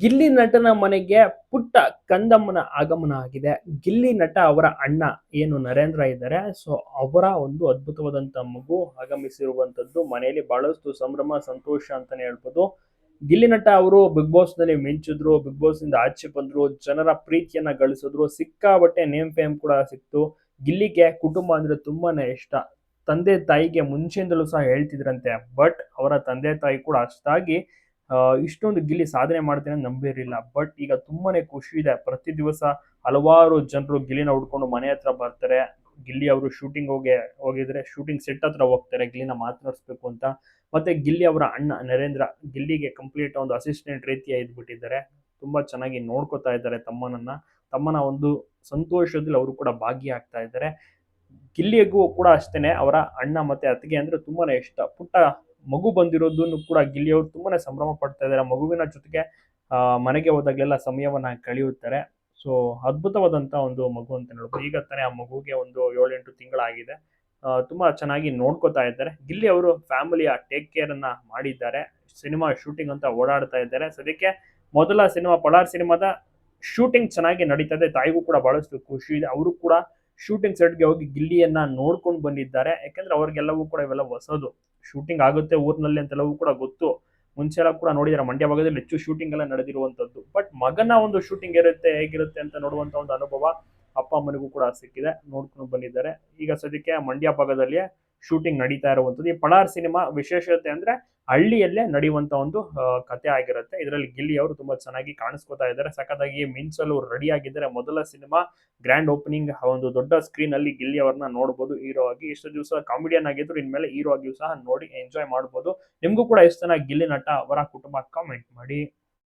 ಗಿಲ್ಲಿ ನಟನ ಮನೆಗೆ ಪುಟ್ಟ ಕಂದಮ್ಮನ ಆಗಮನ ಆಗಿದೆ. ಗಿಲ್ಲಿ ನಟ ಅವರ ಅಣ್ಣ ಏನು ನರೇಂದ್ರ ಇದ್ದಾರೆ. ಸೊ ಅವರ ಒಂದು ಅದ್ಭುತವಾದಂತ ಮಗು ಆಗಮಿಸಿರುವಂತದ್ದು ಮನೆಯಲ್ಲಿ ಬಹಳಷ್ಟು ಸಂಭ್ರಮ ಸಂತೋಷ ಅಂತಾನೆ ಹೇಳ್ಬೋದು. ಗಿಲ್ಲಿ ನಟ ಅವರು ಬಿಗ್ ಬಾಸ್ ನಲ್ಲಿ ಮಿಂಚಿದ್ರು, ಬಿಗ್ ಬಾಸ್ ಇಂದ ಆಚೆ ಬಂದ್ರು, ಜನರ ಪ್ರೀತಿಯನ್ನ ಗಳಿಸಿದ್ರು, ಸಿಕ್ಕಾಬಟ್ಟೆ ನೇಮ್ ಫೇಮ್ ಕೂಡ ಸಿಕ್ತು. ಗಿಲ್ಲಿಗೆ ಕುಟುಂಬ ಅಂದ್ರೆ ತುಂಬಾನೇ ಇಷ್ಟ. ತಂದೆ ತಾಯಿಗೆ ಮುಂಚೆಯಿಂದಲೂ ಸಹ ಹೇಳ್ತಿದ್ರಂತೆ. ಬಟ್ ಅವರ ತಂದೆ ತಾಯಿ ಕೂಡ ಅಷ್ಟಾಗಿ ಇಷ್ಟೊಂದು ಗಿಲ್ಲಿ ಸಾಧನೆ ಮಾಡ್ತೇನೆ ಅಂತ ನಂಬಿರಲಿಲ್ಲ. ಬಟ್ ಈಗ ತುಂಬಾನೇ ಖುಷಿ ಇದೆ. ಪ್ರತಿ ದಿವಸ ಹಲವಾರು ಜನರು ಗಿಲ್ಲಿನ ಹುಡ್ಕೊಂಡು ಮನೆ ಹತ್ರ ಬರ್ತಾರೆ. ಗಿಲ್ಲಿ ಅವರು ಶೂಟಿಂಗ್ ಹೋಗಿದ್ರೆ ಶೂಟಿಂಗ್ ಸೆಟ್ ಹತ್ರ ಹೋಗ್ತಾರೆ ಗಿಲ್ಲಿನ ಮಾತನಾಡಿಸ್ಬೇಕು ಅಂತ. ಮತ್ತೆ ಗಿಲ್ಲಿ ಅವರ ಅಣ್ಣ ನರೇಂದ್ರ ಗಿಲ್ಲಿಗೆ ಕಂಪ್ಲೀಟ್ ಒಂದು ಅಸಿಸ್ಟೆಂಟ್ ರೀತಿಯ ಇದ್ಬಿಟ್ಟಿದ್ದಾರೆ. ತುಂಬಾ ಚೆನ್ನಾಗಿ ನೋಡ್ಕೊತಾ ಇದ್ದಾರೆ ತಮ್ಮನ ಒಂದು ಸಂತೋಷದಲ್ಲಿ ಅವರು ಕೂಡ ಭಾಗಿಯಾಗ್ತಾ ಇದ್ದಾರೆ. ಗಿಲ್ಲಿಗೂ ಕೂಡ ಅಷ್ಟೇನೆ ಅವರ ಅಣ್ಣ ಮತ್ತೆ ಅತ್ತಿಗೆ ಅಂದ್ರೆ ತುಂಬಾನೇ ಇಷ್ಟ. ಪುಟ್ಟ ಮಗು ಬಂದಿರೋದನ್ನು ಕೂಡ ಗಿಲ್ಲಿ ಅವರು ತುಂಬಾನೇ ಸಂಭ್ರಮ ಪಡ್ತಾ ಇದ್ದಾರೆ. ಮಗುವಿನ ಜೊತೆಗೆ ಮನೆಗೆ ಹೋದಾಗಲೆಲ್ಲ ಸಮಯವನ್ನ ಕಳೆಯುತ್ತಾರೆ. ಸೊ ಅದ್ಭುತವಾದಂತ ಒಂದು ಮಗು ಅಂತ ಹೇಳ್ಬೋದು. ಈಗ ತಾನೇ ಆ ಮಗುಗೆ ಒಂದು 7-8 ತಿಂಗಳಾಗಿದೆ. ತುಂಬಾ ಚೆನ್ನಾಗಿ ನೋಡ್ಕೊತಾ ಇದ್ದಾರೆ. ಗಿಲ್ಲಿ ಅವರು ಫ್ಯಾಮಿಲಿಯ ಟೇಕ್ ಕೇರ್ ಅನ್ನ ಮಾಡಿದ್ದಾರೆ. ಸಿನಿಮಾ ಶೂಟಿಂಗ್ ಅಂತ ಓಡಾಡ್ತಾ ಇದ್ದಾರೆ. ಸದ್ಯಕ್ಕೆ ಮೊದಲ ಸಿನಿಮಾ ಪಳಾರ್ ಸಿನಿಮಾದ ಶೂಟಿಂಗ್ ಚೆನ್ನಾಗಿ ನಡೀತಾ ಇದೆ. ತಾಯಿಗೂ ಕೂಡ ಬಹಳಷ್ಟು ಖುಷಿ ಇದೆ. ಅವರು ಕೂಡ ಶೂಟಿಂಗ್ ಸೆಟ್ಗೆ ಹೋಗಿ ಗಿಲ್ಲಿಯನ್ನ ನೋಡ್ಕೊಂಡು ಬಂದಿದ್ದಾರೆ. ಯಾಕಂದ್ರೆ ಅವ್ರಿಗೆಲ್ಲವೂ ಕೂಡ ಇವೆಲ್ಲ ಹೊಸದು. ಶೂಟಿಂಗ್ ಆಗುತ್ತೆ ಊರಿನಲ್ಲಿ ಅಂತೆಲ್ಲವೂ ಕೂಡ ಗೊತ್ತು. ಮುಂಚೆ ಎಲ್ಲ ಕೂಡ ನೋಡಿದ್ರೆ ಮಂಡ್ಯ ಭಾಗದಲ್ಲಿ ಹೆಚ್ಚು ಶೂಟಿಂಗ್ ಎಲ್ಲ ನಡೆದಿರುವಂತದ್ದು. ಬಟ್ ಮಗನ ಒಂದು ಶೂಟಿಂಗ್ ಇರುತ್ತೆ ಹೇಗಿರುತ್ತೆ ಅಂತ ನೋಡುವಂತ ಒಂದು ಅನುಭವ ಅಪ್ಪ ಅಮ್ಮನಿಗೂ ಕೂಡ ಸಿಕ್ಕಿದೆ. ನೋಡ್ಕೊಂಡು ಬಂದಿದ್ದಾರೆ. ಈಗ ಸದ್ಯಕ್ಕೆ ಮಂಡ್ಯ ಭಾಗದಲ್ಲಿ ಶೂಟಿಂಗ್ ನಡೀತಾ ಇರುವಂತದ್ದು. ಈ ಪಳಾರ್ ಸಿನಿಮಾ ವಿಶೇಷತೆ ಅಂದ್ರೆ ಹಳ್ಳಿಯಲ್ಲೇ ನಡೆಯುವಂತ ಒಂದು ಕತೆ ಆಗಿರುತ್ತೆ. ಇದರಲ್ಲಿ ಗಿಲ್ಲಿ ಅವರು ತುಂಬಾ ಚೆನ್ನಾಗಿ ಕಾಣಿಸ್ಕೊತಾ ಇದ್ದಾರೆ. ಸಖತ್ತಾಗಿ ಮಿಂಚಲು ರೆಡಿ ಆಗಿದ್ದಾರೆ. ಮೊದಲ ಸಿನಿಮಾ ಗ್ರ್ಯಾಂಡ್ ಓಪನಿಂಗ್ ಒಂದು ದೊಡ್ಡ ಸ್ಕ್ರೀನ್ ಅಲ್ಲಿ ಗಿಲ್ಲಿ ಅವರನ್ನ ನೋಡಬಹುದು ಹೀರೋ ಆಗಿ. ಇಷ್ಟು ದಿವಸ ಕಾಮಿಡಿಯನ್ ಆಗಿದ್ರು, ಇನ್ಮೇಲೆ ಹೀರೋ ಆಗಿಯೂ ಸಹ ನೋಡಿ ಎಂಜಾಯ್ ಮಾಡಬಹುದು. ನಿಮ್ಗೂ ಕೂಡ ಇಷ್ಟನ ಗಿಲ್ಲಿ ನಟ ಅವರ ಕುಟುಂಬ ಕಾಮೆಂಟ್ ಮಾಡಿ.